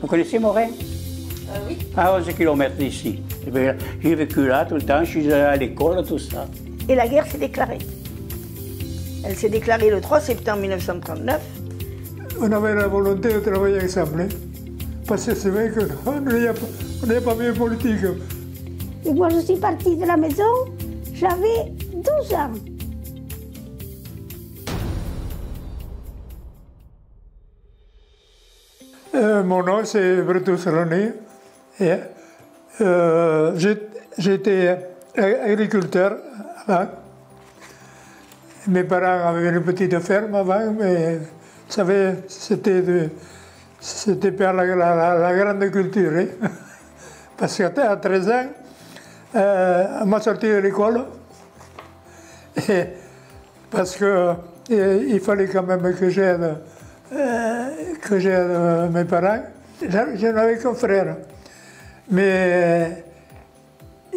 Vous connaissez Morin? Oui. À 11 km d'ici. J'ai vécu là tout le temps, je suis allé à l'école, tout ça. Et la guerre s'est déclarée. Elle s'est déclarée le 3 septembre 1939. On avait la volonté de travailler ensemble, parce que c'est vrai qu'on n'est pas mieux politique. Et moi, je suis partie de la maison, j'avais 12 ans. Mon nom, c'est Brutus René. J'étais agriculteur avant. Mes parents avaient une petite ferme avant, mais vous savez, c'était pas la grande culture. Hein? Parce qu'à 13 ans, on m'a sorti de l'école. Parce qu'il fallait quand même que j'aide mes parents. Je n'avais qu'un frère, mais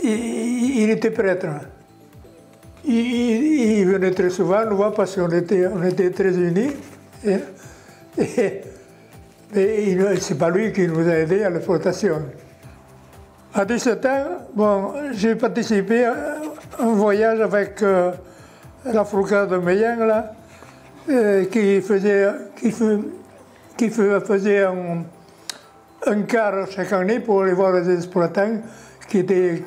il était prêtre. Il venait très souvent nous voir parce qu'on était très unis. Mais c'est pas lui qui nous a aidés à l'exploitation. À 17 ans, bon, j'ai participé à un voyage avec la Foucault de Meillan, là, qui faisait un quart chaque année pour aller voir les exploitants qui étaient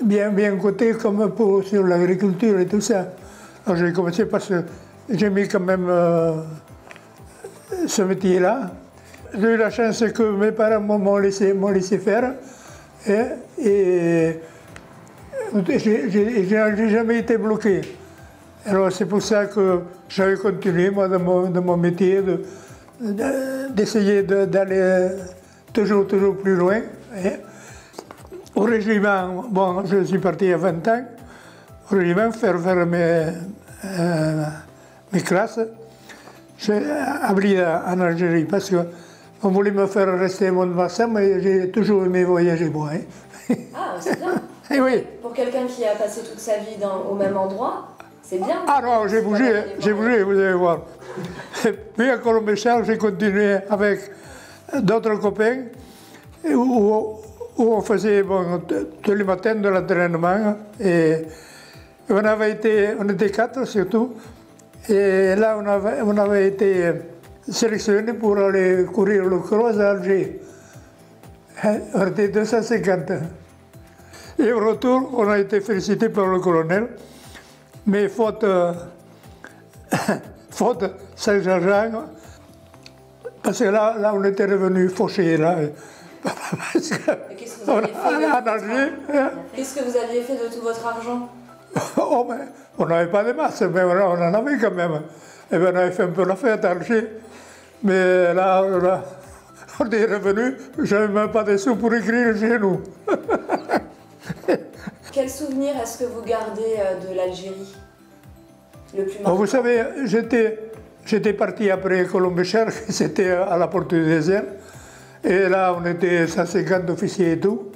bien cotés comme sur l'agriculture et tout ça. Alors j'ai commencé parce que j'ai mis quand même ce métier-là. J'ai eu la chance que mes parents m'ont laissé faire et j'ai jamais été bloqué. Alors c'est pour ça que j'avais continué moi, dans mon métier d'essayer d'aller toujours plus loin. Au régiment, bon, je suis parti à 20 ans, au régiment faire mes classes. J'ai appris en Algérie parce qu'on voulait me faire rester à Mont-de-Marsan, mais j'ai toujours aimé voyager moi. Hein. Ah, c'est bien. Et oui. Pour quelqu'un qui a passé toute sa vie au même endroit, c'est bien. Ah non, j'ai bougé, vous allez voir. Puis à Colombéchal, j'ai continué avec d'autres copains où on faisait tous les matins de l'entraînement. Et on était 4 surtout. Et là, on avait été sélectionnés pour aller courir le cross à Alger. On était 250. Et au retour, on a été félicité par le colonel. Mais faute Saint-Jean, parce que là, on était revenu fauché, là. Qu'est-ce que vous aviez fait Qu'est-ce que vous aviez fait de tout votre argent? Oh, mais on n'avait pas de masse, mais on en avait quand même. Et bien, on avait fait un peu la fête à Alger. Mais là, on est revenu, je n'avais même pas de sous pour écrire chez nous. Quel souvenir est-ce que vous gardez de l'Algérie, le plus marquant? Vous savez, j'étais parti après Colombéchal, c'était à la porte du désert. Et là, on était 150 officiers et tout.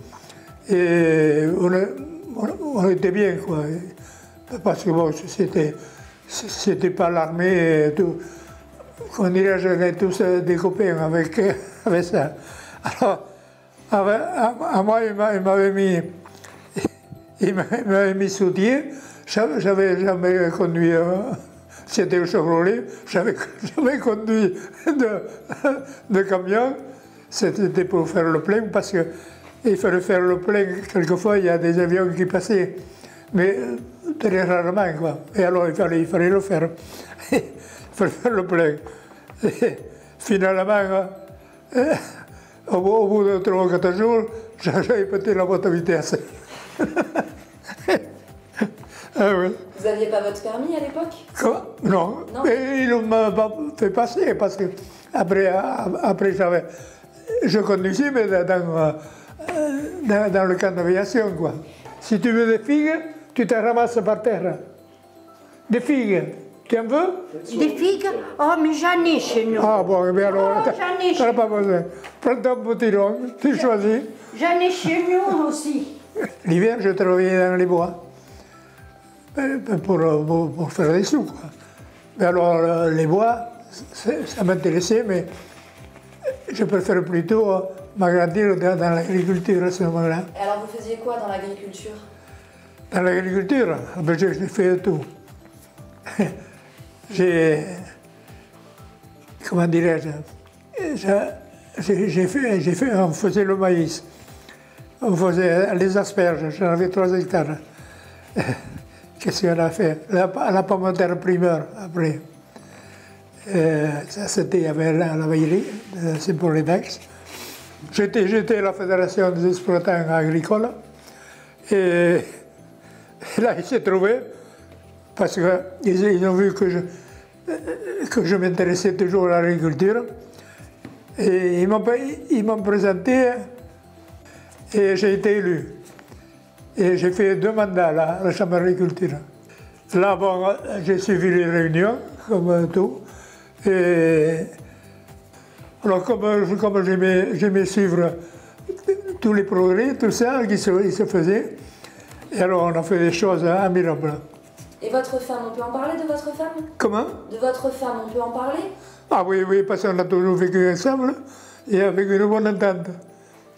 Et on était bien, quoi. Parce que bon, c'était pas l'armée et tout. On dirait, j'avais tous des copains avec ça. Alors, à moi, il m'avait mis soutien. J'avais jamais conduit, c'était au Chevrolet, j'avais jamais conduit de camion. C'était pour faire le plein, parce qu'il fallait faire le plein. Quelquefois, il y a des avions qui passaient, mais très rarement, quoi. Et alors, il fallait le faire. Il fallait faire le plein. Et finalement, au bout de 3 ou 4 jours, j'avais pété la boîte à vitesse. Ah oui. Vous n'aviez pas votre permis à l'époque? Quoi? Non. Et ils m'ont pas fait passer, parce que après je conduisais, mais dans le camp d'aviation, quoi. Si tu veux des figues, tu te ramasses par terre. Des figues, tu en veux? Des figues? Oh, mais j'en ai chez nous. Ah bon, mais alors, j'en ai t'en as pas besoin. Prends ton potiron, tu choisis. J'en ai chez nous aussi. L'hiver, je travaillais dans les bois pour faire des sous, quoi. Mais alors, les bois, ça m'intéressait, mais je préfère plutôt m'agrandir dans l'agriculture à ce moment-là. Et alors vous faisiez quoi dans l'agriculture? Dans l'agriculture, j'ai fait tout. Comment dirais-je, on faisait le maïs, on faisait les asperges, j'en avais 3 hectares. Qu'est-ce qu'on a fait? La pomme de terre primeur, après. Ça, c'était avec la veillerie, c'est pour les Bex. J'étais à la Fédération des exploitants agricoles. Et là, il s'est trouvé, parce qu'ils ont vu que je m'intéressais toujours à l'agriculture. Et ils m'ont présenté et j'ai été élu. Et j'ai fait 2 mandats là, à la Chambre d'agriculture. Là, bon, j'ai suivi les réunions, comme tout. Et alors, comme j'aimais suivre tous les progrès, tout ça qui se faisait, et alors on a fait des choses admirables. Et votre femme, on peut en parler de votre femme? Comment? De votre femme, on peut en parler? Ah oui, oui, parce qu'on a toujours vécu ensemble et avec une bonne entente.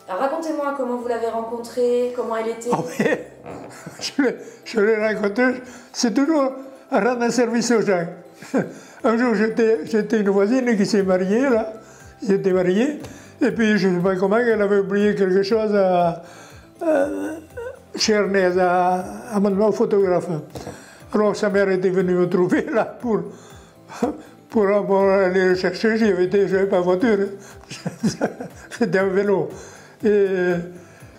Alors racontez-moi comment vous l'avez rencontrée, comment elle était. Ah oui, je l'ai rencontrée, c'est toujours à rendre un service aux gens. Un jour, j'étais une voisine qui s'est mariée, là, j'étais marié, et puis je ne sais pas comment, elle avait oublié quelque chose chez Ernest, à mon photographe. Alors sa mère était venue me trouver là pour aller le chercher. Je n'avais pas de voiture, j'étais en vélo. Et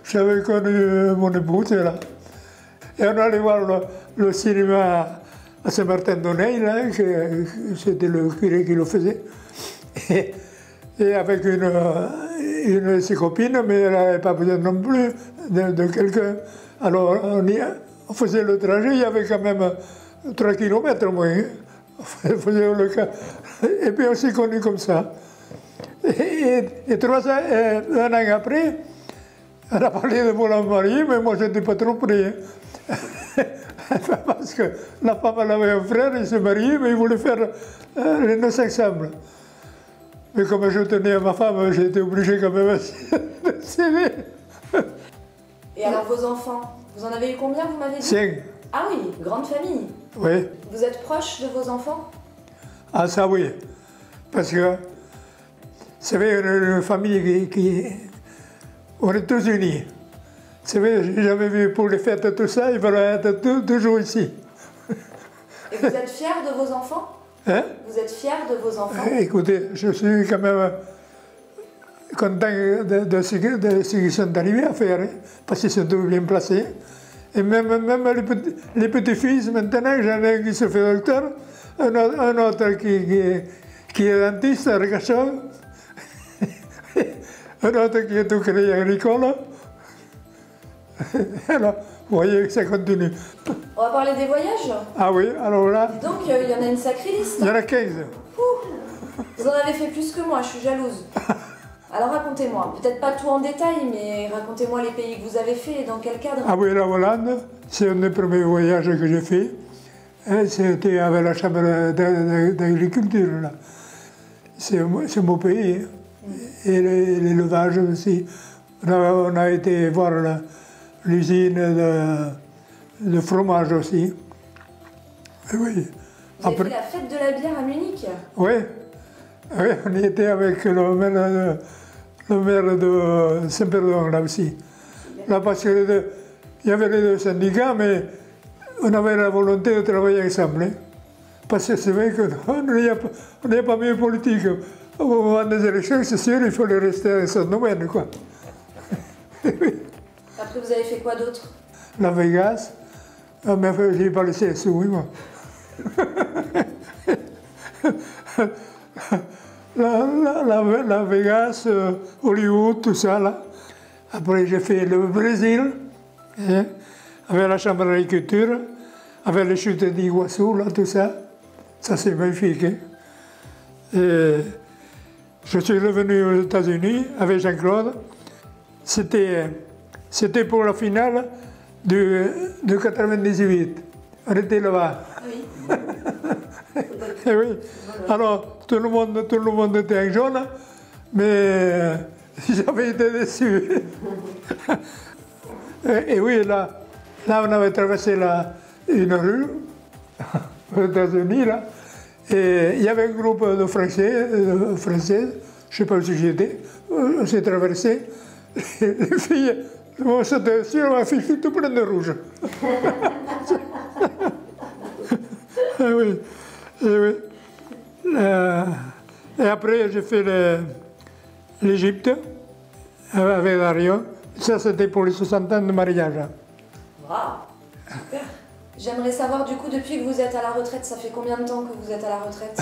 j'avais connu mon épouse là. Et on allait voir le cinéma à Saint-Martin-d'Aunay, là, c'était le curé qui le faisait. Et avec une de ses copines, mais elle n'avait pas besoin non plus de quelqu'un. Alors on faisait le trajet, il y avait quand même 3 km au moins. On faisait le cas. Et puis on s'est connus comme ça. Et 1 an après, on a parlé de vouloir me marier, mais moi je n'étais pas trop prêt. Parce que la femme elle avait un frère, il s'est marié, mais il voulait faire les noces ensemble. Mais comme je tenais à ma femme, j'ai été obligé quand même de céder. Et alors vos enfants, vous en avez eu combien, vous m'avez dit? 5. Ah oui, grande famille. Oui. Vous êtes proche de vos enfants? Ah ça oui, parce que c'est une famille on est tous unis. C'est vrai, j'ai jamais vu pour les fêtes tout ça, il fallait être toujours ici. Et vous êtes fiers de vos enfants? Hein? Vous êtes fiers de vos enfants? Écoutez, je suis quand même content de ce qu'ils sont arrivés à faire, hein, parce qu'ils sont tous bien placés. Et même les petits-fils, maintenant, j'en ai un qui se fait docteur, un autre qui est dentiste à Arcachon, un autre qui est au crédit agricole. Alors, vous voyez que ça continue. On va parler des voyages? Ah oui, alors là... Donc, il y en a une sacrée liste. Il y en a 15. Vous en avez fait plus que moi, je suis jalouse. Alors racontez-moi, peut-être pas tout en détail, mais racontez-moi les pays que vous avez fait et dans quel cadre. Ah oui, la Hollande, c'est un des premiers voyages que j'ai fait. C'était avec la chambre d'agriculture, là. C'est mon pays. Hein. Et l'élevage aussi. On a été voir l'usine de fromage aussi. Et oui. Vous avez fait la fête de la bière à Munich? Oui. Oui, on y était avec le maire de Saint-Perdon, là aussi. Là, parce qu'il y avait les 2 syndicats, mais on avait la volonté de travailler ensemble. Hein. Parce que c'est vrai qu'on n'est pas mieux politique. Au moment des élections, c'est sûr, il fallait rester dans son domaine, quoi. Après, vous avez fait quoi d'autre? La Vegas. Ah, mais je n'ai pas laissé les sous, oui, moi. La Vegas, Hollywood, tout ça, là. Après, j'ai fait le Brésil, hein, avec la Chambre d'agriculture, avec les chutes d'Iguassou, là, tout ça. Ça, c'est magnifique. Hein. Et je suis revenu aux États-Unis avec Jean-Claude. C'était pour la finale de 98. On était là-bas. Oui. Et oui. Alors, tout le monde était en jaune, mais j'avais été déçu. Et oui, là, on avait traversé une rue, aux États-Unis, là, et il y avait un groupe de Français, je ne sais pas où j'étais, on s'est traversé, les filles m'ont sauté dessus, on m'a fait tout plein de rouge. Ah oui, oui. Et après, j'ai fait l'Égypte avec Dario. Ça, c'était pour les 60 ans de mariage. Waouh, super. J'aimerais savoir, du coup, depuis que vous êtes à la retraite, ça fait combien de temps que vous êtes à la retraite?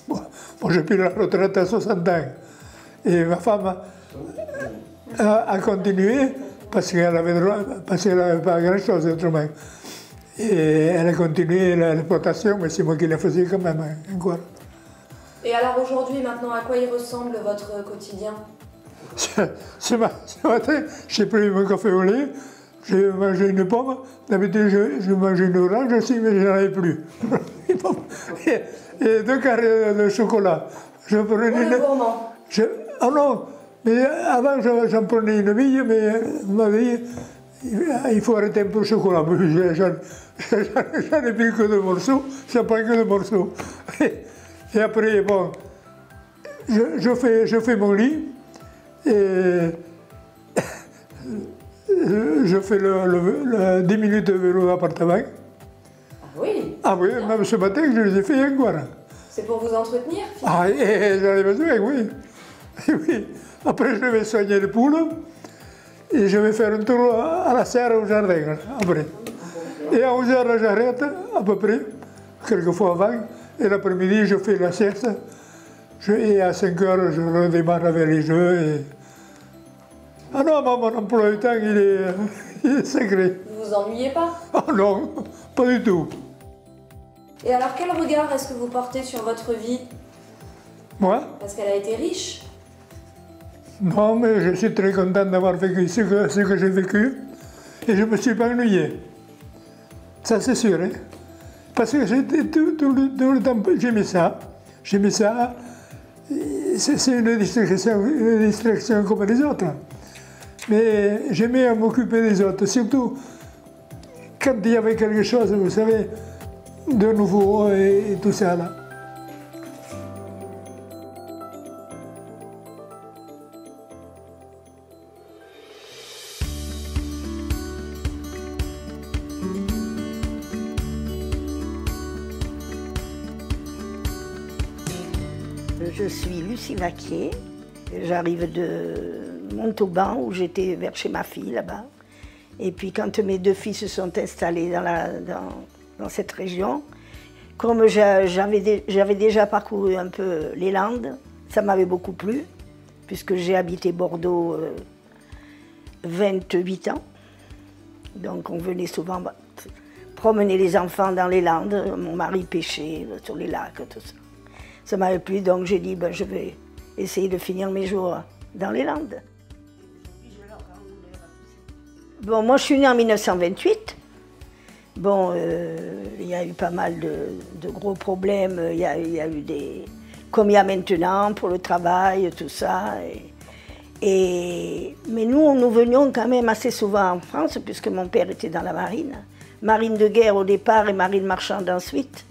Bon, j'ai pris la retraite à 60 ans. Et ma femme a continué parce qu'elle n'avait pas grand-chose autrement. Et elle a continué l'exploitation, mais c'est moi qui la faisais quand même encore. Et alors aujourd'hui, maintenant, à quoi il ressemble votre quotidien? Ce matin, j'ai pris mon café au lait, j'ai mangé une pomme. D'habitude, je mangeais une orange aussi, mais je n'en avais plus. Et 2 carrés de chocolat. Je prenais le gourmand. Oh non, mais avant, j'en prenais une bille, mais on m'a dit, il faut arrêter un peu le chocolat. J'en ai pris que 2 morceaux, j'en prends que 2 morceaux. Et après, bon, je fais mon lit, et je fais 10 minutes de vélo d'appartement. Ah oui? Ah oui, même ce matin, je les ai fait encore. C'est pour vous entretenir? Ah, et j'en ai besoin, oui. Oui. Après, je vais soigner les poules, et je vais faire un tour à la serre au jardin, après. Et à 11 h, j'arrête, à peu près, quelquefois avant, et l'après-midi, je fais la sieste. Et à 5 h, je redémarre avec les jeux. Et... Ah non, mon emploi du temps, il est sacré. Vous vous ennuyez pas? Oh non, pas du tout. Et alors, quel regard est-ce que vous portez sur votre vie? Moi? Parce qu'elle a été riche. Non, mais je suis très content d'avoir vécu ce que j'ai vécu. Et je ne me suis pas ennuyé. Ça, c'est sûr. Hein? Parce que j'étais tout le temps, j'aimais ça. J'aimais ça. C'est une distraction comme les autres. Mais j'aimais m'occuper des autres, surtout quand il y avait quelque chose, vous savez, de nouveau et tout ça là. Je suis Lucie Vaquier, j'arrive de Montauban où j'étais vers chez ma fille là-bas. Et puis quand mes 2 filles se sont installées dans cette région, comme j'avais déjà parcouru un peu les Landes, ça m'avait beaucoup plu, puisque j'ai habité Bordeaux 28 ans. Donc on venait souvent promener les enfants dans les Landes, mon mari pêchait sur les lacs, tout ça. Ça m'avait plu, donc j'ai dit, je vais essayer de finir mes jours dans les Landes. Bon, moi je suis née en 1928. Bon, il y a eu pas mal de gros problèmes. Il y a eu des... Comme il y a maintenant, pour le travail, tout ça. Mais nous venions quand même assez souvent en France, puisque mon père était dans la marine. Marine de guerre au départ et marine marchande ensuite.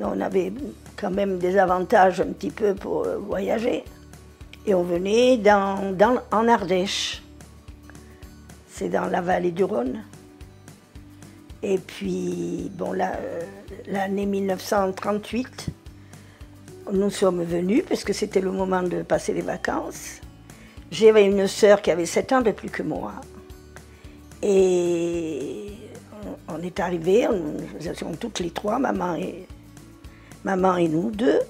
On avait quand même des avantages un petit peu pour voyager. Et on venait en Ardèche. C'est dans la vallée du Rhône. Et puis, bon, l'année 1938, nous sommes venus, parce que c'était le moment de passer les vacances. J'avais une sœur qui avait 7 ans de plus que moi. Et on est arrivés, nous étions toutes les 3, maman et nous 2.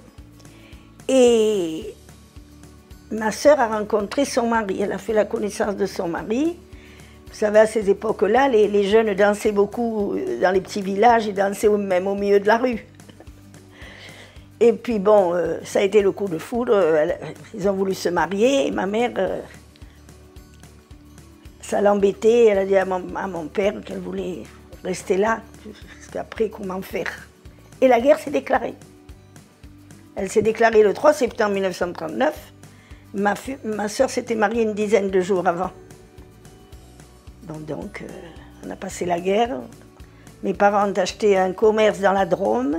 Et ma sœur a rencontré son mari, elle a fait la connaissance de son mari. Vous savez, à ces époques-là, les jeunes dansaient beaucoup dans les petits villages, ils dansaient même au milieu de la rue. Et puis bon, ça a été le coup de foudre, ils ont voulu se marier, et ma mère, ça l'embêtait, elle a dit à mon père qu'elle voulait rester là, parce qu'après, comment faire? Et la guerre s'est déclarée. Elle s'est déclarée le 3 septembre 1939. Ma sœur s'était mariée une dizaine de jours avant. Donc, on a passé la guerre. Mes parents ont acheté un commerce dans la Drôme.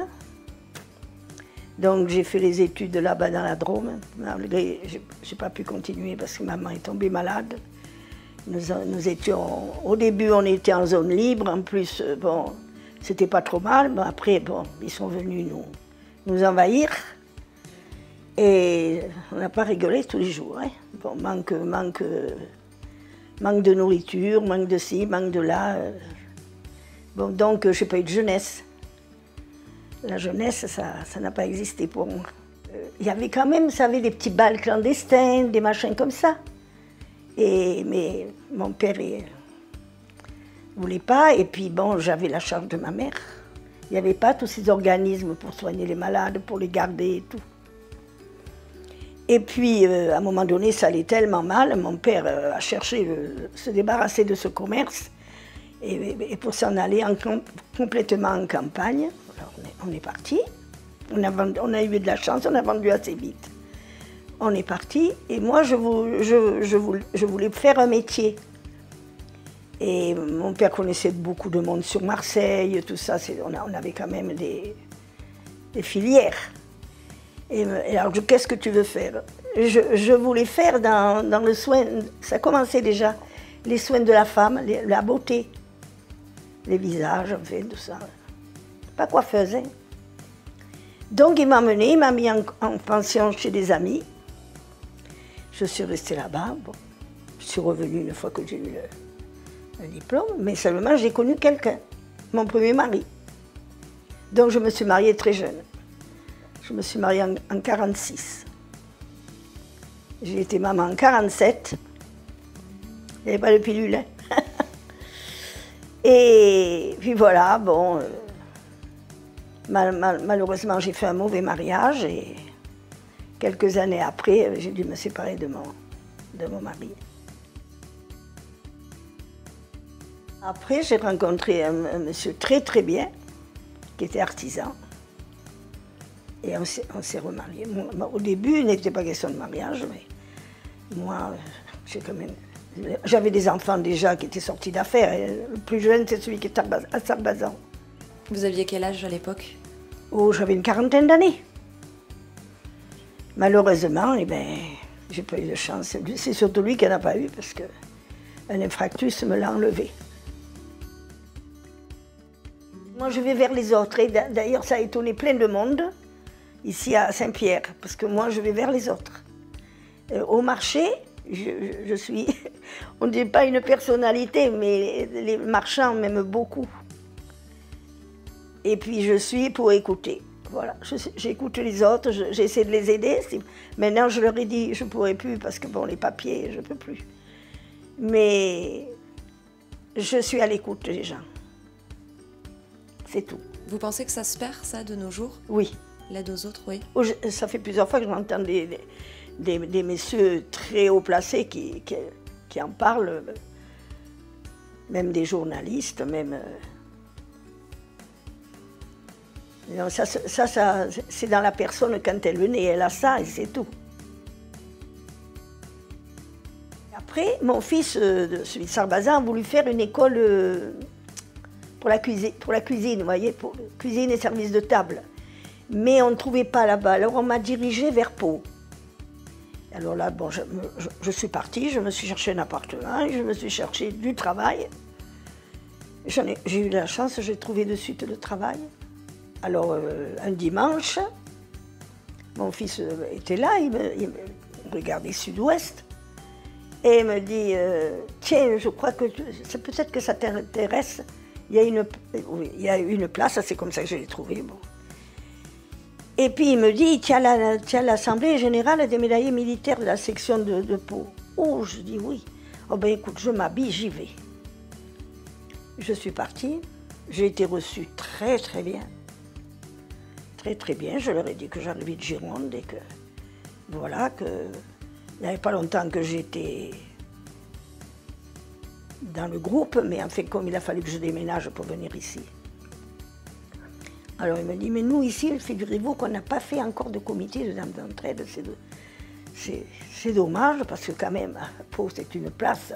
Donc j'ai fait les études là-bas dans la Drôme. Malgré, j'ai pas pu continuer parce que maman est tombée malade. Nous étions, au début, on était en zone libre. En plus, bon, c'était pas trop mal. Mais après, bon, ils sont venus nous envahir. Et on n'a pas rigolé tous les jours. Hein. Bon, manque de nourriture, manque de ci, manque de là. Bon, donc, j'ai pas eu de jeunesse. La jeunesse, ça n'a pas existé pour moi. Il y avait quand même, vous savez, des petits bals clandestins, des machins comme ça. Mais mon père ne voulait pas. Et puis, bon, j'avais la charge de ma mère. Il n'y avait pas tous ces organismes pour soigner les malades, pour les garder et tout. Et puis, à un moment donné, ça allait tellement mal. Mon père a cherché à se débarrasser de ce commerce. Et pour s'en aller complètement en campagne. Alors, on est parti. On a eu de la chance, on a vendu assez vite. On est parti. Et moi, je voulais faire un métier. Et mon père connaissait beaucoup de monde sur Marseille, tout ça. On avait quand même des filières. Et alors, qu'est-ce que tu veux faire? Je voulais faire dans le soin, ça commençait déjà, les soins de la femme, la beauté. Les visages, enfin, tout ça. Pas coiffeuse, hein. Donc il m'a emmenée, il m'a mis en pension chez des amis. Je suis restée là-bas. Bon. Je suis revenue une fois que j'ai eu le diplôme, mais seulement j'ai connu quelqu'un, mon premier mari. Donc je me suis mariée très jeune. Je me suis mariée en 1946. J'ai été maman en 1947. Il n'y avait pas de pilule, hein. Et puis voilà, bon, malheureusement j'ai fait un mauvais mariage et quelques années après j'ai dû me séparer de mon mari. Après j'ai rencontré un monsieur très très bien qui était artisan et on s'est remariés. Au début il n'était pas question de mariage, mais moi j'ai quand même... J'avais des enfants déjà qui étaient sortis d'affaires. Le plus jeune, c'est celui qui est à Sarbazan. Vous aviez quel âge à l'époque? Oh, j'avais une quarantaine d'années. Malheureusement, eh ben, j'ai pas eu de chance. C'est surtout lui qui n'en a pas eu parce qu'un infarctus me l'a enlevé. Moi, je vais vers les autres. Et d'ailleurs, ça a étonné plein de monde ici à Saint-Pierre parce que moi, je vais vers les autres. Au marché, je suis, on ne dit pas une personnalité, mais les marchands m'aiment beaucoup. Et puis je suis pour écouter. Voilà, j'écoute les autres, j'essaie de les aider. Maintenant, je leur ai dit, je ne pourrai plus parce que bon, les papiers, je ne peux plus. Mais je suis à l'écoute des gens. C'est tout. Vous pensez que ça se perd, ça, de nos jours? Oui. L'aide aux autres, oui. Ça fait plusieurs fois que j'entends des messieurs très haut placés qui en parlent, même des journalistes, même... Non, ça c'est dans la personne quand elle est née, elle a ça et c'est tout. Après, mon fils, celui de Sarbazan, a voulu faire une école pour la cuisine, vous voyez, pour cuisine et service de table. Mais on ne trouvait pas là-bas, alors on m'a dirigée vers Pau. Alors là, bon, je suis partie, je me suis cherché un appartement, je me suis cherché du travail. J'ai eu la chance, j'ai trouvé de suite le travail. Alors, un dimanche, mon fils était là, il regardait sud-ouest, et il me dit « Tiens, je crois que peut-être que ça t'intéresse, il y a une place, c'est comme ça que je l'ai trouvé. Bon. » Et puis il me dit, tu as l'Assemblée générale des médaillés militaires de la section de Pau. Oh, je dis oui. Oh ben écoute, je m'habille, j'y vais. Je suis partie, j'ai été reçue très très bien. Très très bien, je leur ai dit que j'arrivais de Gironde et que, voilà, que il n'y avait pas longtemps que j'étais dans le groupe, mais en fait comme il a fallu que je déménage pour venir ici. Alors il me dit, mais nous ici, figurez-vous qu'on n'a pas fait encore de comité de dames d'entraide. C'est dommage parce que quand même, Pau, c'est une place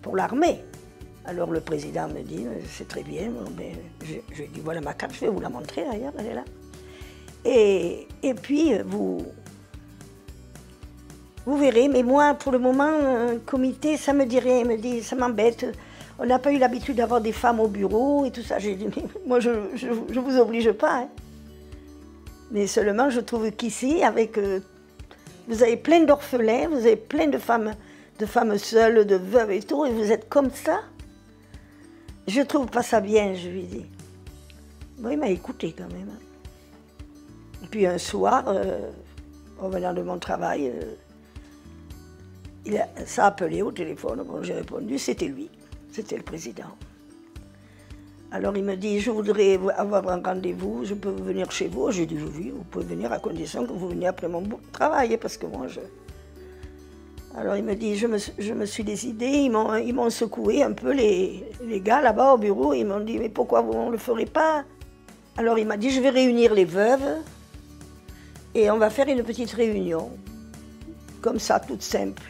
pour l'armée. Alors le président me dit, c'est très bien. Ben, je lui dis, voilà ma carte, je vais vous la montrer d'ailleurs, elle est là. Et puis, vous verrez, mais moi, pour le moment, un comité, ça me dit rien, il me dit, ça m'embête. On n'a pas eu l'habitude d'avoir des femmes au bureau et tout ça. J'ai dit, mais moi, je ne vous oblige pas. Hein. Mais seulement, je trouve qu'ici, avec, vous avez plein d'orphelins, vous avez plein de femmes seules, de veuves et tout, et vous êtes comme ça. Je ne trouve pas ça bien, je lui dis. Bon, il m'a écouté quand même. Et puis un soir, en venant de mon travail, ça a appelé au téléphone. Bon, j'ai répondu, c'était lui. C'était le président. Alors il me dit, je voudrais avoir un rendez-vous, je peux venir chez vous? J'ai dit, oui, vous pouvez venir à condition que vous veniez après mon travail, parce que moi, Alors il me dit, je me suis décidé, ils m'ont secoué un peu les gars là-bas au bureau, ils m'ont dit, mais pourquoi vous ne le ferez pas? Alors il m'a dit, je vais réunir les veuves et on va faire une petite réunion, comme ça, toute simple.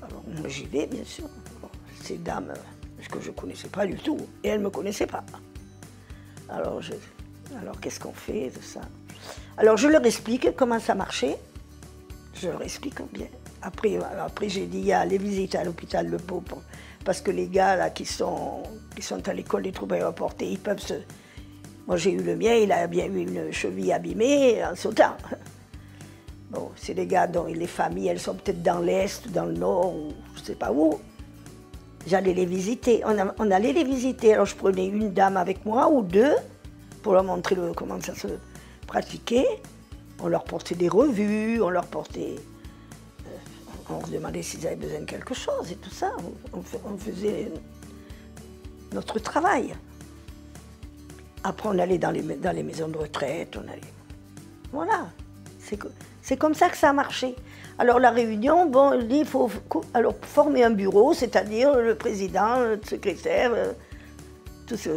Alors moi j'y vais, bien sûr. Ces dames que je ne connaissais pas du tout, et elles ne me connaissaient pas. Alors qu'est-ce qu'on fait, tout ça? Alors je leur explique comment ça marchait, je leur explique bien. Après j'ai dit, il y a les visites à l'hôpital de Pau, parce que les gars là, qui sont à l'école des troupes aéroportées, ils peuvent se... Moi j'ai eu le mien, il a bien eu une cheville abîmée en sautant. Bon, c'est des gars dont les familles, elles sont peut-être dans l'Est, dans le Nord, ou je ne sais pas où. J'allais les visiter, on allait les visiter, alors je prenais une dame avec moi, ou deux, pour leur montrer comment ça se pratiquait. On leur portait des revues, on leur demandait s'ils avaient besoin de quelque chose et tout ça. On faisait notre travail. Après, on allait dans les maisons de retraite, Voilà, c'est comme ça que ça a marché. Alors la réunion, bon, il faut former un bureau, c'est-à-dire le président, le secrétaire, tout ce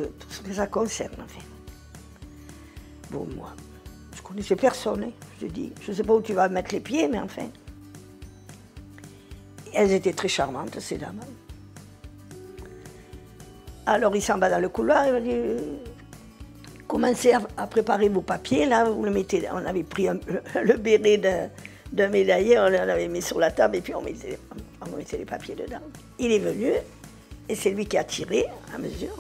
que ça concerne. En fait. Bon, moi, je ne connaissais personne. Hein. Je dis, je ne sais pas où tu vas mettre les pieds, mais enfin. Elles étaient très charmantes, ces dames. Alors il s'en va dans le couloir, il m'a dit, commencez à préparer vos papiers, là, vous le mettez. On avait pris le béret d'un médaillé, on l'avait mis sur la table et puis on mettait les papiers dedans. Il est venu et c'est lui qui a tiré à mesure.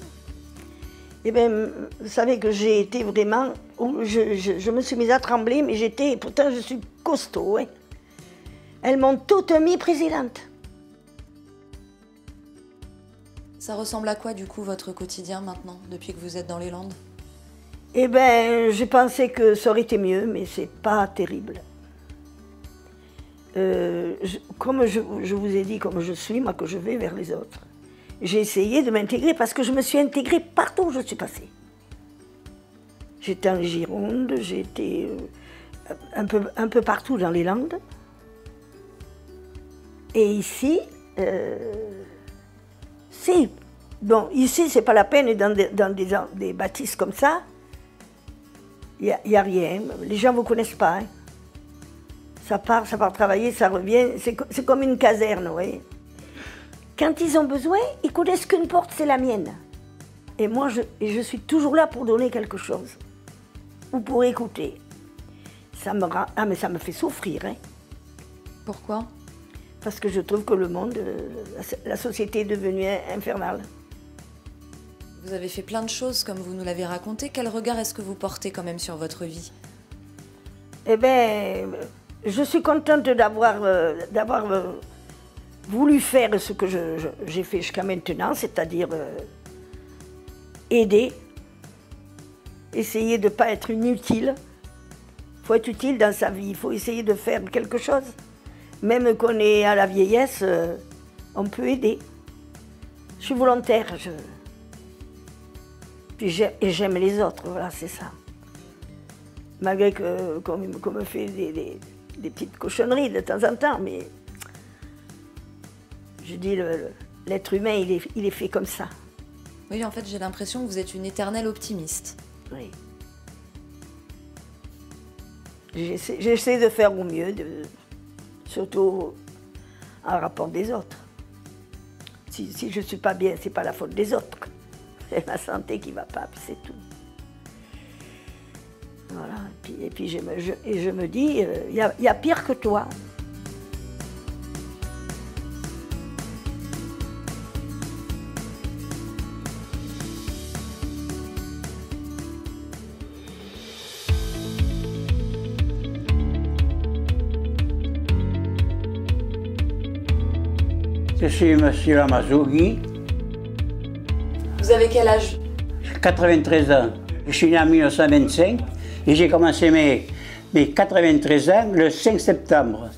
Et bien, vous savez que j'ai été vraiment... Je me suis mise à trembler, mais pourtant je suis costaud. Hein. Elles m'ont toutes mis présidente. Ça ressemble à quoi, du coup, votre quotidien maintenant, depuis que vous êtes dans les Landes? Eh bien, j'ai pensé que ça aurait été mieux, mais c'est pas terrible. Comme je vous ai dit, comme je suis, moi, que je vais vers les autres. J'ai essayé de m'intégrer parce que je me suis intégrée partout où je suis passée. J'étais en Gironde, j'étais un peu partout dans les Landes. Et ici, ici, c'est pas la peine, dans des bâtisses comme ça, il n'y a rien. Les gens ne vous connaissent pas. Hein. Ça part travailler, ça revient. C'est comme une caserne, vous voyez. Quand ils ont besoin, ils connaissent qu'une porte, c'est la mienne. Et moi, je suis toujours là pour donner quelque chose. Ou pour écouter. Mais ça me fait souffrir. Hein. Pourquoi? Parce que je trouve que le monde, la société est devenue infernale. Vous avez fait plein de choses, comme vous nous l'avez raconté. Quel regard est-ce que vous portez quand même sur votre vie? Eh bien, je suis contente d'avoir voulu faire ce que j'ai fait jusqu'à maintenant, c'est-à-dire aider, essayer de ne pas être inutile. Il faut être utile dans sa vie, il faut essayer de faire quelque chose. Même qu'on est à la vieillesse, on peut aider. Je suis volontaire, et j'aime les autres, voilà, c'est ça. Malgré qu'on me fait des petites cochonneries de temps en temps, mais je dis, l'être humain, il est fait comme ça. Oui, en fait, j'ai l'impression que vous êtes une éternelle optimiste. Oui. J'essaie de faire au mieux, surtout en rapport des autres. Si je ne suis pas bien, ce n'est pas la faute des autres. C'est ma santé qui ne va pas, puis c'est tout. Voilà, et puis je me dis, il y a pire que toi. Je suis M. Ramazzoughi. Vous avez quel âge? 93 ans. Je suis né en 1925 et j'ai commencé mes 93 ans le 5 septembre.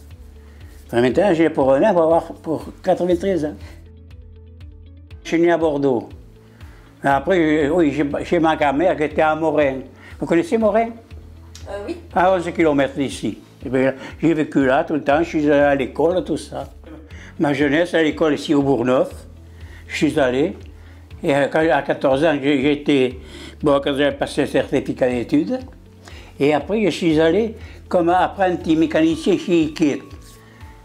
Enfin, maintenant, j'ai pour un an pour 93 ans. Je suis né à Bordeaux. Après, oui, j'ai ma grand-mère qui était à Morin. Vous connaissez Morin? Oui. À 11 km d'ici. J'ai vécu là tout le temps, je suis allé à l'école, tout ça. Ma jeunesse à l'école ici au Bourgneuf, je suis allé. Et à 14 ans, j'ai été, bon, quand j'ai passé un certificat d'études. Et après, je suis allé comme apprenti mécanicien chez Ikit,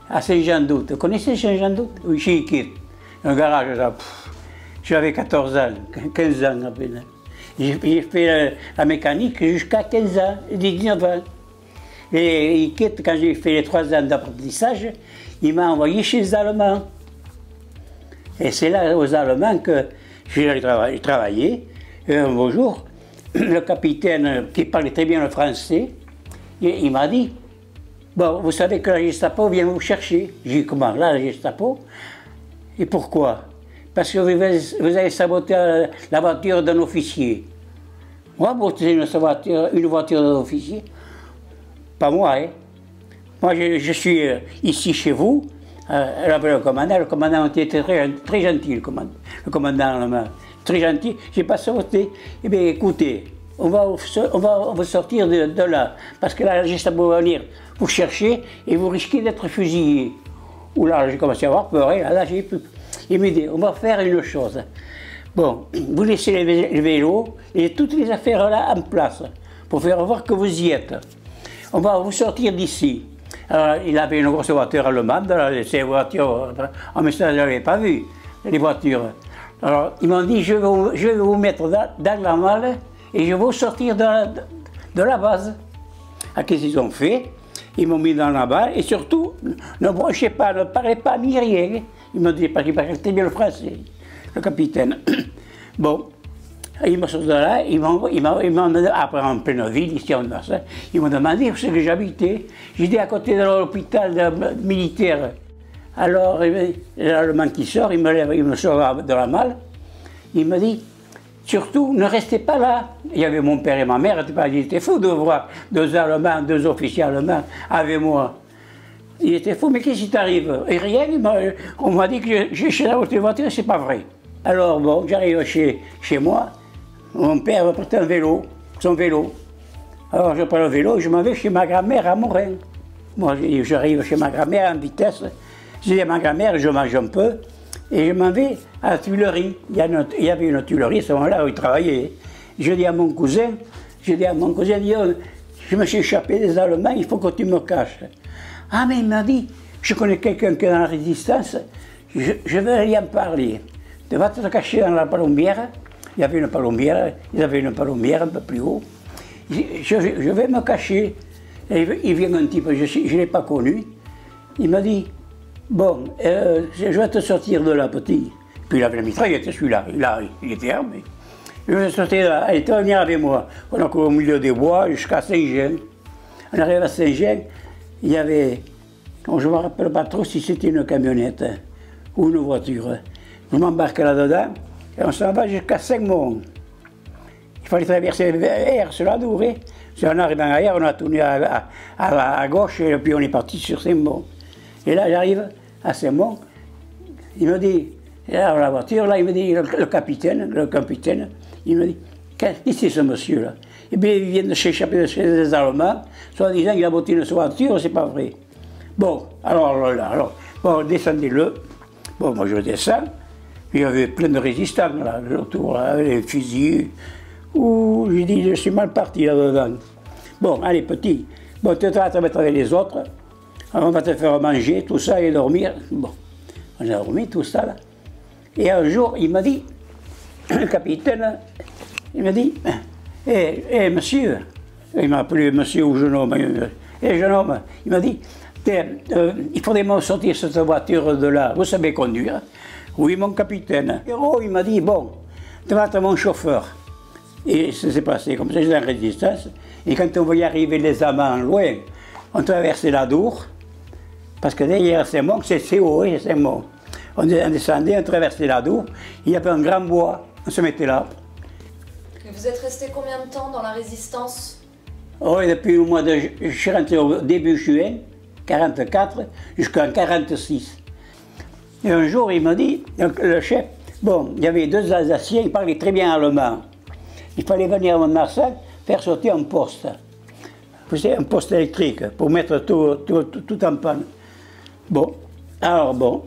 à Saint-Jean-d'Out. Vous connaissez Saint-Jean-d'Out? Oui, chez Ikit. Un garage, là. J'avais 14 ans, 15 ans à peine. J'ai fait la mécanique jusqu'à 15 ans, 19 ans. Et Ikit, quand j'ai fait les 3 ans d'apprentissage, il m'a envoyé chez les Allemands. Et c'est là, aux Allemands, que j'ai travaillé. Et un beau jour, le capitaine, qui parlait très bien le français, il m'a dit, bon, vous savez que la Gestapo vient vous chercher. J'ai dit, comment, là, la Gestapo? Et pourquoi? Parce que vous avez saboté la voiture d'un officier. Moi, saboter une voiture d'un officier? Pas moi, hein. Moi, je suis ici chez vous, le commandant était très gentil, le commandant allemand, très gentil, j'ai pas sauté. Eh bien, écoutez, on va vous sortir de là, parce que là, la Gestapo va venir vous chercher et vous risquez d'être fusillé. Ouh là, j'ai commencé à avoir peur, hein. Là, j'ai pu. Il me dit, on va faire une chose. Bon, vous laissez les vélos et toutes les affaires là en place, pour faire voir que vous y êtes. On va vous sortir d'ici. Alors, il avait une grosse voiture allemande, ces voitures, mais ça, je n'avais pas vu, les voitures. Alors, ils m'ont dit, je vais vous mettre dans la malle et je vais vous sortir de la base. Alors, qu'est-ce qu'ils ont fait? Ils m'ont mis dans la malle et surtout, ne branchez pas, ne parlez pas ni rien. Ils m'ont dit, parce qu'il parlait très bien le français, le capitaine. Bon. Ils m'ont sorti de là, ils m'ont demandé, après en pleine ville, ici en Mars, ils m'ont demandé où c'est que j'habitais. J'étais à côté de l'hôpital militaire. Alors, l'Allemand qui sort, il me sort de la malle, il me dit, surtout, ne restez pas là. Il y avait mon père et ma mère, il était fou de voir 2 Allemands, 2 officiers allemands avec moi. Il était fou, mais qu'est-ce qui t'arrive? Et rien, on m'a dit que j'ai chez la voiture, c'est pas vrai. Alors bon, j'arrive chez moi. Mon père m'a prêté un vélo, son vélo. Alors je prends le vélo et je m'en vais chez ma grand-mère à Morin. Moi, j'arrive chez ma grand-mère en vitesse. Je dis à ma grand-mère, je mange un peu et je m'en vais à la Tuilerie. Il y avait une Tuilerie à ce moment-là où il travaillait. Je dis à mon cousin, je me suis échappé des Allemands, il faut que tu me caches. Ah mais il m'a dit, je connais quelqu'un qui est dans la résistance, je vais y en parler. Tu vas te cacher dans la palombière. Il y avait une palombière, ils avaient une palombière un peu plus haut. Je vais me cacher. Et il vient un type, je ne l'ai pas connu. Il m'a dit, bon, je vais te sortir de là, petit. Puis il avait la mitraillette, celui-là, il était armé. Je vais sortir de là, allez, tu vas venir avec moi. On a couru au milieu des bois jusqu'à Saint-Jean. On arrive à Saint-Jean, il y avait, je ne me rappelle pas trop si c'était une camionnette ou une voiture. Je m'embarque là-dedans. Et on s'en va jusqu'à Saint-Mont. Il fallait traverser R sur la Dourée. Si on arrive en arrière, on a tourné à gauche et puis on est parti sur Saint-Mont. Et là, j'arrive à Saint-Mont. Il me dit, là, la voiture, là, il me dit, le capitaine, il me dit, qu'est-ce que c'est ce monsieur-là? Eh bien, il vient de s'échapper chez les Allemands, soit disant qu'il a botté une voiture, c'est pas vrai. Bon, alors, bon, descendez-le. Bon, moi je descends. Il y avait plein de résistants là, autour, là, avec les fusils. Ouh, j'ai dit, je suis mal parti là-dedans. Bon, allez, petit, Bon, tu vas te mettre avec les autres, on va te faire manger, tout ça, et dormir. Bon, on a dormi, tout ça, là. Et un jour, il m'a dit, le capitaine, il m'a dit, monsieur, il m'a appelé monsieur ou jeune homme, jeune homme, il m'a dit, il faudrait me sortir cette voiture de là, vous savez conduire? Oui, mon capitaine. Et il m'a dit, bon, tu vas être mon chauffeur. Et ça s'est passé comme ça, j'étais en résistance. Et quand on voyait arriver les amants loin, on traversait la Dour, parce que derrière Saint-Mont, c'est haut, hein, Saint-Mont. On descendait, on traversait la Dour, il y avait un grand bois, on se mettait là. Et vous êtes resté combien de temps dans la résistance? Oh, depuis le mois de... Je suis rentré au début juin, 44, jusqu'en 46. Et un jour, il m'a dit, le chef, bon, il y avait deux Alsaciens, ils parlaient très bien allemand. Il fallait venir à Mont-de-Marsan, faire sauter un poste. Vous savez, un poste électrique, pour mettre tout en panne. Bon, alors bon,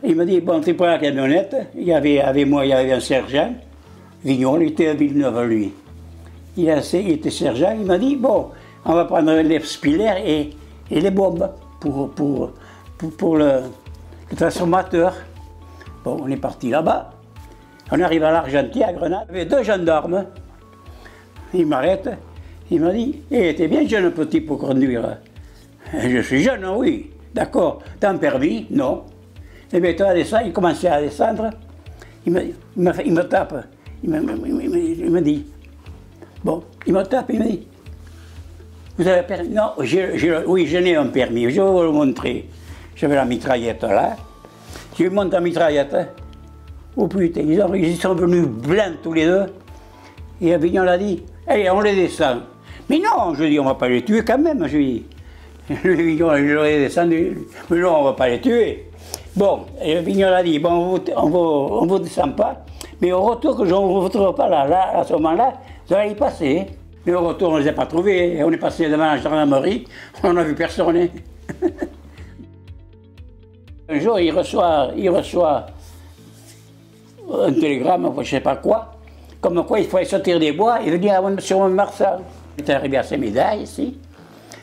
il m'a dit, bon, tu prends la camionnette, il y avait avec moi, il y avait un sergent, Vignon, il était à Villeneuve, lui. Il était sergent, il m'a dit, bon, on va prendre les spillaires et les bombes pour le transformateur. Bon, on est parti là-bas. On arrive à l'Argentier, à Grenade. Il y avait deux gendarmes. Il m'arrête. Il m'a dit, t'es bien jeune petit pour conduire. Je suis jeune, oui. D'accord. T'as un permis? Non. Eh bien, toi, il commençait à descendre. Il me tape. Il me dit, bon, il me tape, il me dit, vous avez un permis? Non, oui, je n'ai un permis, je vais vous le montrer. J'avais la mitraillette là. Je lui monte la mitraillette. Oh putain, ils sont venus blancs tous les deux. Et Avignon l'a dit, allez, on les descend. Mais non, je dis, on ne va pas les tuer quand même, je dis. Avignon, je les descendu, mais non, on ne va pas les tuer. Bon, et Avignon l'a dit, bon, on ne vous descend pas, mais au retour, que je ne vous retrouve pas là, à ce moment-là, vous allez y passer. Mais au retour, on ne les a pas trouvés, on est passé devant la gendarmerie, on n'a vu personne. Un jour, il reçoit un télégramme, je ne sais pas quoi, comme quoi il fallait sortir des bois et venir sur Mont-de-Marsan. On est arrivé à Saint-Médard ici,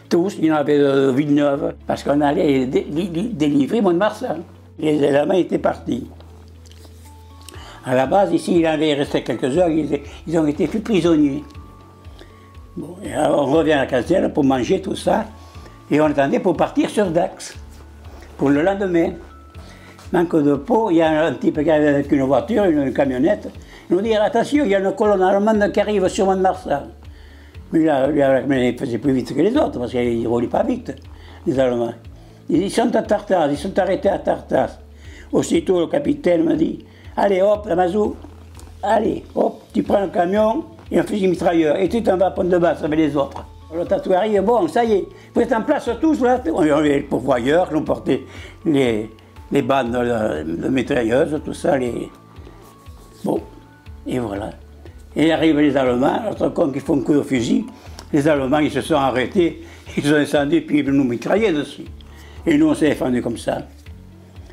tous, il y en avait de Villeneuve, parce qu'on allait délivrer Mont-de-Marsan. Les éléments étaient partis. À la base, ici, il en avait resté quelques-uns, ils ont été plus prisonniers. Bon, et alors on revient à la caserne pour manger tout ça, et on attendait pour partir sur Dax, pour le lendemain. Manque de peau, il y a un type qui arrive avec une voiture, une camionnette, il nous dit attention, il y a une colonne allemande qui arrive sur Mont-de-Marsan. Mais là, la camionnette faisait plus vite que les autres, parce qu'ils ne roulaient pas vite, les Allemands. Ils sont à Tartas, ils sont arrêtés à Tartas. Aussitôt, le capitaine me dit allez hop, la Mazou, allez, hop, tu prends le camion et un fusil mitrailleur, et tu t'en vas à Pont-de-Basse avec les autres. Le tatouage arrive, bon, ça y est, vous êtes en place tous, là. On avait les pourvoyeurs, on portait les bandes de mitrailleuses, tout ça, Bon, et voilà. Et arrivent les Allemands, l'autre con qui font coup de fusil, les Allemands, ils se sont arrêtés, ils ont descendu, puis ils nous mitraillaient dessus. Et nous, on s'est défendus comme ça.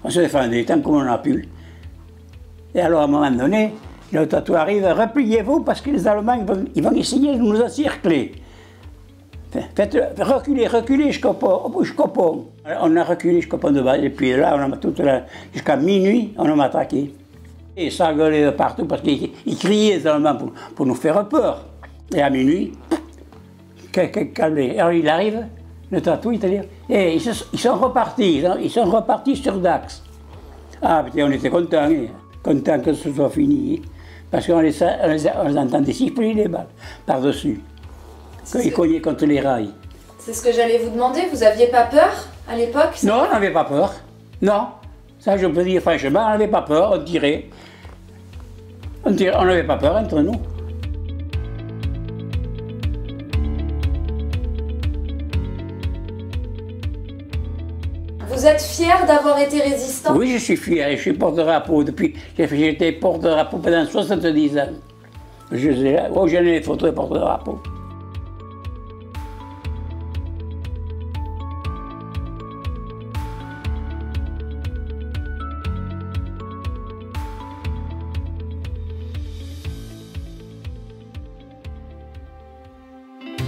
On s'est défendus tant qu'on en a pu. Et alors, à un moment donné, le tatouage arrive, repliez-vous, parce que les Allemands, ils vont essayer de nous encercler. Faites, reculez jusqu'au pont. On a reculé jusqu'au pont de base, et puis là, jusqu'à minuit, on a attaqué. Et ça gueulait de partout, parce qu'ils criaient les Allemands pour nous faire peur. Et à minuit, calmé. Alors il arrive, le tatouage italien, et ils sont repartis sur Dax. Ah, putain, on était contents, contents que ce soit fini, parce qu'on les entendait siffler les balles par-dessus. Ils cognaient contre les rails. C'est ce que j'allais vous demander, vous aviez pas peur à l'époque? Non, on n'avait pas peur. Non, ça je peux dire franchement, on n'avait pas peur, on tirait. On n'avait pas peur entre nous. Vous êtes fier d'avoir été résistant? Oui, je suis fier, je suis porte-drapeau depuis. J'ai été porte-drapeau pendant 70 ans. J'en ai les photos de porte-drapeau.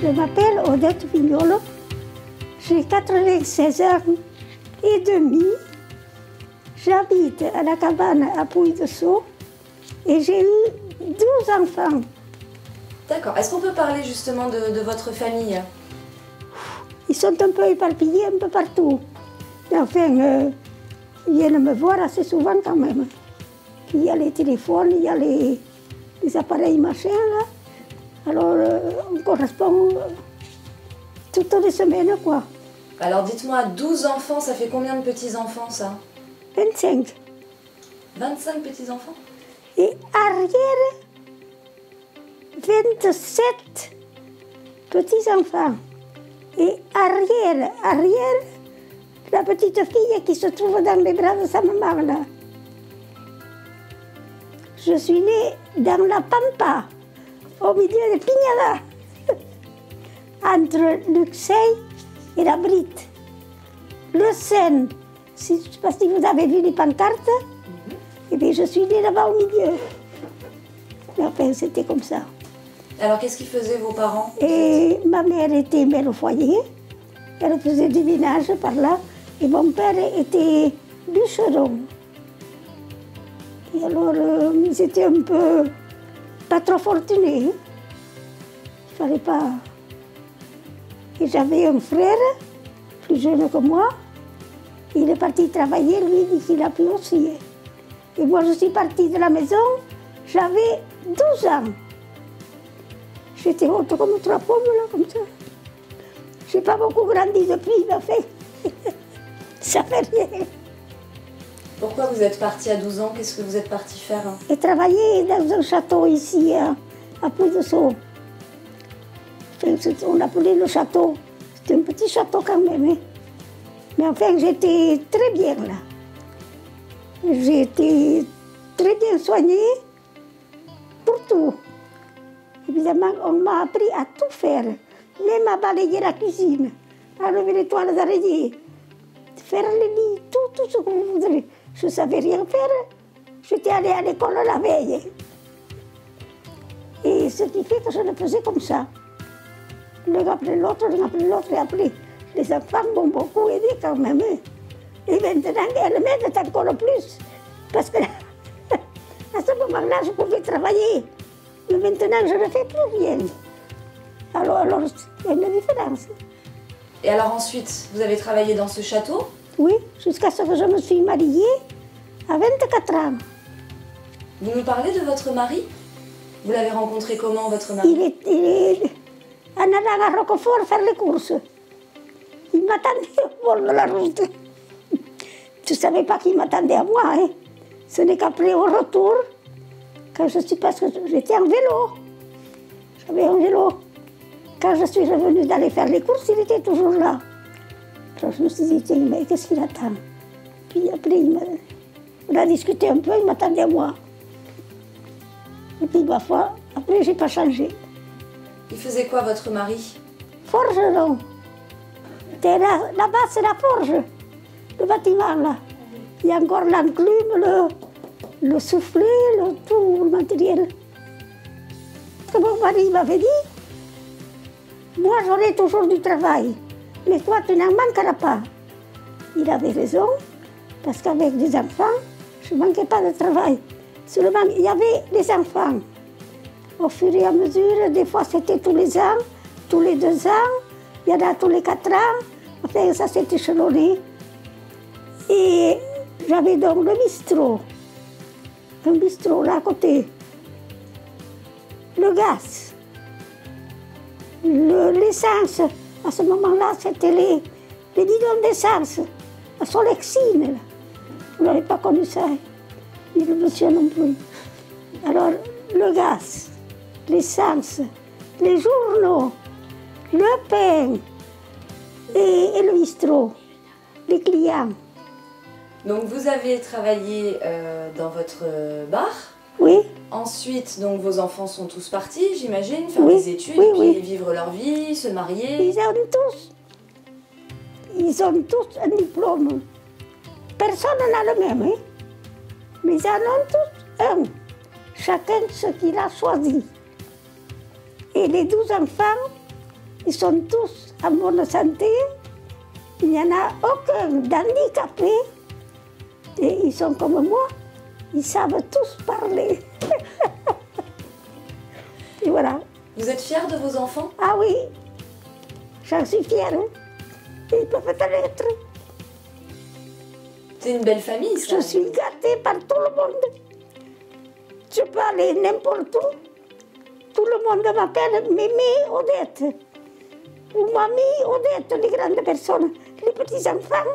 Je m'appelle Odette Vignolo, J'ai 96 ans et demi. J'habite à la cabane à Pouilly-de-Sceaux et j'ai eu 12 enfants. D'accord. Est-ce qu'on peut parler justement de votre famille? Ils sont un peu éparpillés un peu partout. Mais enfin, ils viennent me voir assez souvent quand même. Il y a les téléphones, il y a les appareils machins là. Alors on correspond toutes les semaines quoi. Alors dites-moi, 12 enfants, ça fait combien de petits-enfants ça? 25. 25 petits-enfants? Et arrière, 27 petits-enfants. Et arrière, la petite fille qui se trouve dans les bras de sa maman là. Je suis née dans la Pampa, au milieu de Pignada, entre Luxeuil et la Brite. Le Seine, je ne sais pas si vous avez vu les pancartes, et bien je suis née là-bas au milieu. Mais enfin, c'était comme ça. Alors qu'est-ce qu'ils faisaient vos parents? Et ma mère était mère au foyer, elle faisait du ménage par là, et mon père était bûcheron. Et alors, ils étaient un peu pas trop fortunés. Hein. Il fallait pas. Et j'avais un frère, plus jeune que moi, il est parti travailler, lui il dit qu'il a pu aussi. Hein. Et moi je suis partie de la maison, j'avais 12 ans. J'étais haute comme 3 pommes, là, comme ça. Je n'ai pas beaucoup grandi depuis, mais enfin, ça fait rien. Pourquoi vous êtes partie à 12 ans? Qu'est-ce que vous êtes partie faire? J'ai travaillé dans un château ici, à Pouilly-de-Sceaux. On l'appelait le château. C'était un petit château quand même. Hein. Mais enfin, j'étais très bien là. J'ai été très bien soignée pour tout. Évidemment, on m'a appris à tout faire, même à balayer la cuisine, à lever les toiles d'araignée, faire les lits, tout ce que vous voudrez. Je ne savais rien faire. J'étais allée à l'école la veille. Et ce qui fait que je le faisais comme ça. L'un après l'autre, et après, les enfants m'ont beaucoup aidé quand même. Et maintenant, elles m'aident encore plus. Parce que à ce moment-là, je pouvais travailler. Mais maintenant, je ne fais plus rien. Alors, il y a une différence. Et alors ensuite, vous avez travaillé dans ce château? Oui, jusqu'à ce que je me suis mariée à 24 ans. Vous nous parlez de votre mari? Vous l'avez rencontré comment, votre mari? Il est en allant à Roquefort faire les courses. Il m'attendait au bord de la route. Je ne savais pas qu'il m'attendait à moi. Hein. Ce n'est qu'après, au retour, quand je suis parce que j'étais en vélo. J'avais un vélo. Quand je suis revenue d'aller faire les courses, il était toujours là. Alors je me suis dit, tiens, mais qu'est-ce qu'il attend? Puis après, on a discuté un peu, il m'attendait à moi. Et puis, ma foi, après, je n'ai pas changé. Il faisait quoi, votre mari? Forgeron. Là-bas, c'est la forge, le bâtiment, là. Il y a encore l'enclume, le soufflet, tout le matériel. Parce que mon mari m'avait dit, moi, j'aurai toujours du travail, mais toi, tu n'en manqueras pas. Il avait raison, parce qu'avec des enfants, je ne manquais pas de travail. Seulement, il y avait les enfants. Au fur et à mesure, des fois, c'était tous les ans, tous les 2 ans, il y en a tous les 4 ans. Enfin, ça s'est échelonné. Et j'avais donc le bistrot. Un bistrot là à côté. Le gaz. L'essence. À ce moment-là, c'était les bidons d'essence. La Solexine. Là. Vous n'avez pas connu ça. Ni le monsieur non plus. Alors, le gaz, l'essence, les journaux, le pain et le bistrot, les clients. Donc vous avez travaillé dans votre bar. Oui. Ensuite, donc vos enfants sont tous partis, j'imagine, faire Oui, des études, oui, puis oui. vivre leur vie, se marier. Ils ont tous un diplôme. Personne n'a le même, hein? Mais ils en ont tous un. Chacun ce qu'il a choisi. Et les 12 enfants, ils sont tous en bonne santé. Il n'y en a aucun d'handicapé. Et ils sont comme moi, ils savent tous parler. Et voilà. Vous êtes fière de vos enfants? Ah oui, j'en suis fière. Hein. Ils peuvent l'être. C'est une belle famille, ça. Je suis gâtée par tout le monde. Je peux aller n'importe où. Tout le monde m'appelle Mémé Odette. Ou Mamie Odette, les grandes personnes. Les petits-enfants,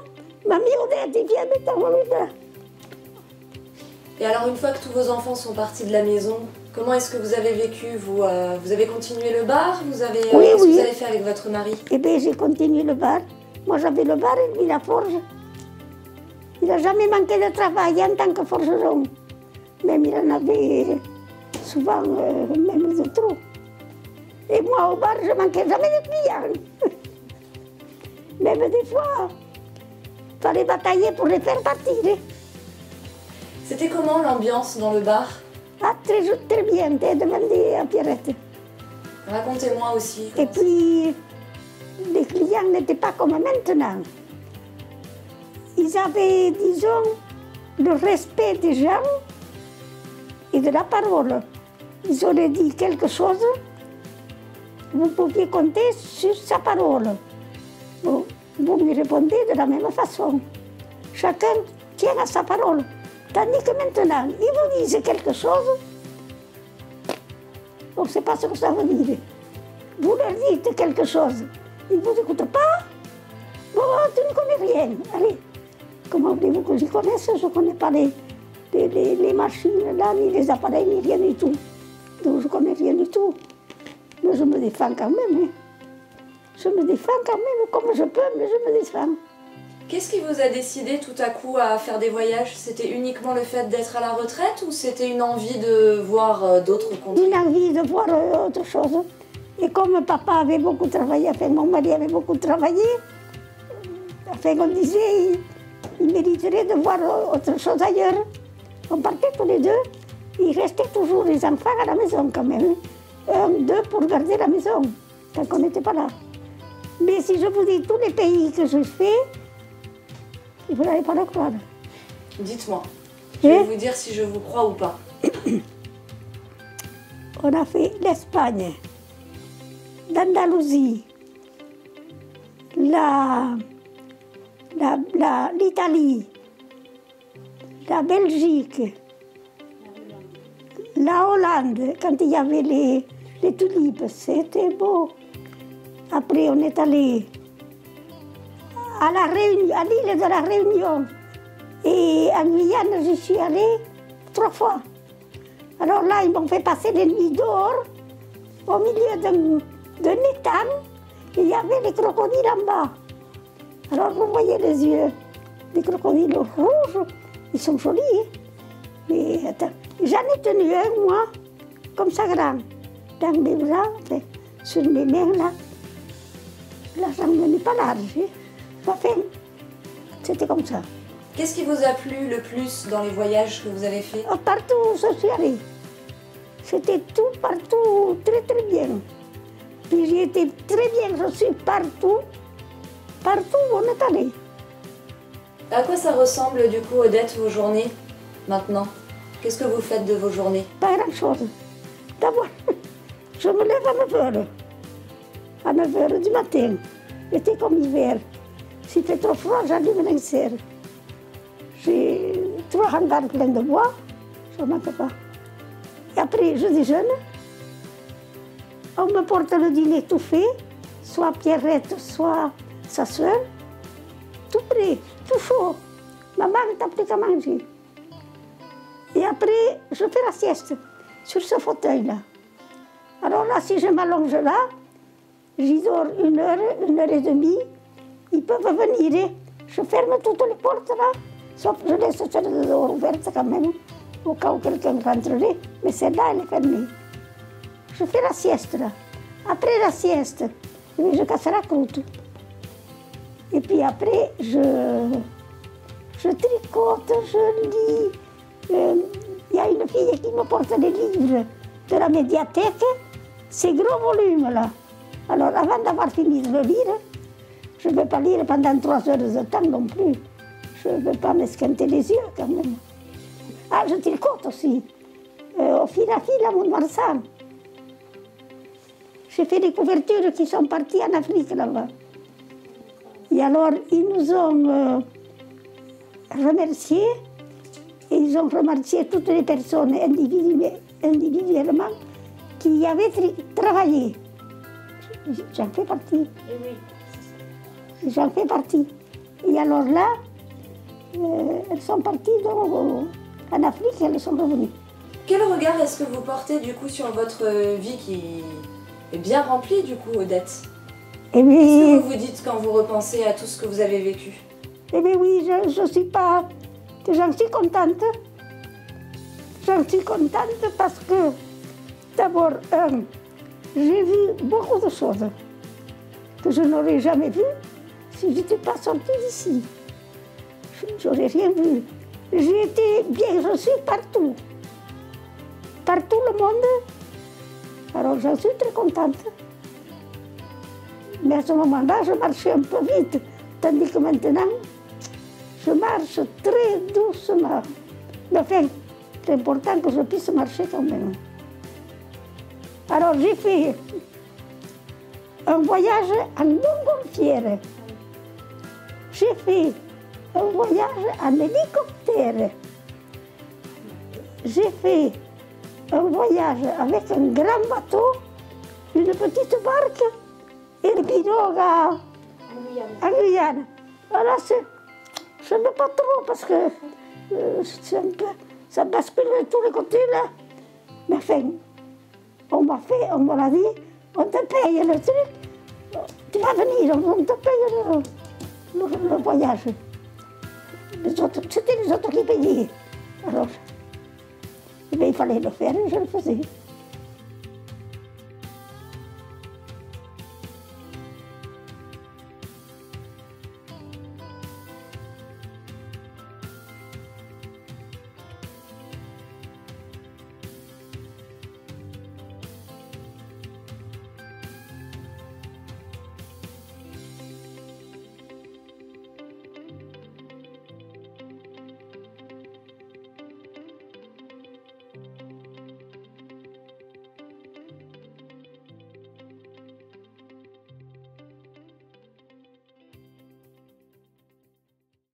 Mamie Odette, ils viennent dans mon livre. Et alors, une fois que tous vos enfants sont partis de la maison, comment est-ce que vous avez vécu? Vous avez continué le bar? Qu'est-ce que vous avez fait avec votre mari? Eh bien, j'ai continué le bar. Moi, j'avais le bar et lui la forge. Il n'a jamais manqué de travail en tant que forgeron. Même il en avait souvent, même de trop. Et moi, au bar, je manquais jamais de clients. Même des fois, il fallait batailler pour les faire partir. Hein. C'était comment l'ambiance dans le bar? Ah, très bien, t'as demandé à Pierrette. Racontez-moi aussi. Et puis, les clients n'étaient pas comme maintenant. Ils avaient, disons, le respect des gens et de la parole. Ils auraient dit quelque chose, vous pouviez compter sur sa parole. Vous lui répondez de la même façon. Chacun tient à sa parole. Tandis que maintenant, ils vous disent quelque chose, on ne sait pas ce que ça veut dire. Vous leur dites quelque chose, ils ne vous écoutent pas. Bon, tu ne connais rien. Allez, comment voulez-vous que j'y connaisse? Je ne connais pas les machines, là, ni les appareils, ni rien du tout. Donc je ne connais rien du tout. Mais je me défends quand même. Hein. Je me défends quand même comme je peux, mais je me défends. Qu'est-ce qui vous a décidé tout à coup à faire des voyages? C'était uniquement le fait d'être à la retraite ou c'était une envie de voir d'autres contrées? Une envie de voir autre chose. Et comme papa avait beaucoup travaillé, enfin mon mari avait beaucoup travaillé, enfin on disait il mériterait de voir autre chose ailleurs. On partait tous les deux, il restait toujours les enfants à la maison quand même. Un, deux pour garder la maison, tant qu'on n'était pas là. Mais si je vous dis tous les pays que je fais, vous n'allez pas le croire. Dites-moi, je vais vous dire si je vous crois ou pas. On a fait l'Espagne, l'Andalousie, l'Italie, la Belgique, la Hollande, quand il y avait les tulipes, c'était beau. Après, on est allé à l'île de la Réunion. Et en Guyane, j'y suis allée 3 fois. Alors là, ils m'ont fait passer des nuits dehors, au milieu d'un étang, et il y avait les crocodiles en bas. Alors vous voyez les yeux des crocodiles rouges, ils sont jolis. Hein? Mais attends, j'en ai tenu un, moi, comme ça grand, dans mes bras, enfin, sur mes mains, là. Là, j'en menais pas large. Hein? Enfin, c'était comme ça. Qu'est-ce qui vous a plu le plus dans les voyages que vous avez faits? Partout où je suis allée. C'était tout, partout, très très bien. Puis j'ai été très bien reçue partout où on est allé. À quoi ça ressemble du coup, Odette, vos journées, maintenant? Qu'est-ce que vous faites de vos journées? Pas grand-chose. D'abord, je me lève à 9 h du matin. L'été comme hiver. S'il fait trop froid, j'allume l'insert. J'ai 3 hangars pleins de bois, ça ne manque pas. Et après, je déjeune. On me porte le dîner tout fait, soit Pierrette, soit sa soeur. Tout prêt, tout chaud. Maman t'a pris qu'à manger. Et après, je fais la sieste sur ce fauteuil-là. Alors là, si je m'allonge là, j'y dors 1 heure, 1 heure et demie. Ils peuvent venir. Je ferme toutes les portes là. Sauf que je laisse celle de dehors ouverte quand même, au cas où quelqu'un rentrerait, mais celle-là, elle est fermée. Je fais la sieste là. Après la sieste, je casse la croûte. Et puis après, je tricote, je lis. Il y a une fille qui me porte des livres de la médiathèque, ces gros volumes là. Alors avant d'avoir fini de le lire, Je ne peux pas lire pendant 3 heures de temps non plus. Je ne peux pas m'esquinter les yeux quand même. Ah, je tricote aussi. Au fil à fil à Mont-de-Marsan. J'ai fait des couvertures qui sont parties en Afrique là-bas. Et alors, ils nous ont remerciés. Et ils ont remercié toutes les personnes individuellement qui avaient travaillé. J'en fais partie. J'en fais partie. Et alors là, elles sont parties en Afrique et elles sont revenues. Quel regard est-ce que vous portez du coup sur votre vie qui est bien remplie du coup, Odette? Eh bien, qu'est-ce que vous vous dites quand vous repensez à tout ce que vous avez vécu? Eh bien oui, je suis pas... J'en suis contente. J'en suis contente parce que, d'abord, j'ai vu beaucoup de choses que je n'aurais jamais vues si je n'étais pas sortie d'ici. Je n'aurais rien vu. J'ai été bien reçue partout. Partout le monde. Alors j'en suis très contente. Mais à ce moment-là, je marchais un peu vite, tandis que maintenant, je marche très doucement. Mais enfin, c'est important que je puisse marcher quand même. Alors j'ai fait un voyage en montgolfière. J'ai fait un voyage en hélicoptère. J'ai fait un voyage avec un grand bateau, une petite barque et le pirogue en Guyane. Alors je ne sais pas trop parce que ça bascule de tous les côtés là. Mais enfin, on me l'a dit, on te paye le truc, tu vas venir, on te paye le voyage. C'était les autres qui payaient. Alors, il fallait le faire et je le faisais.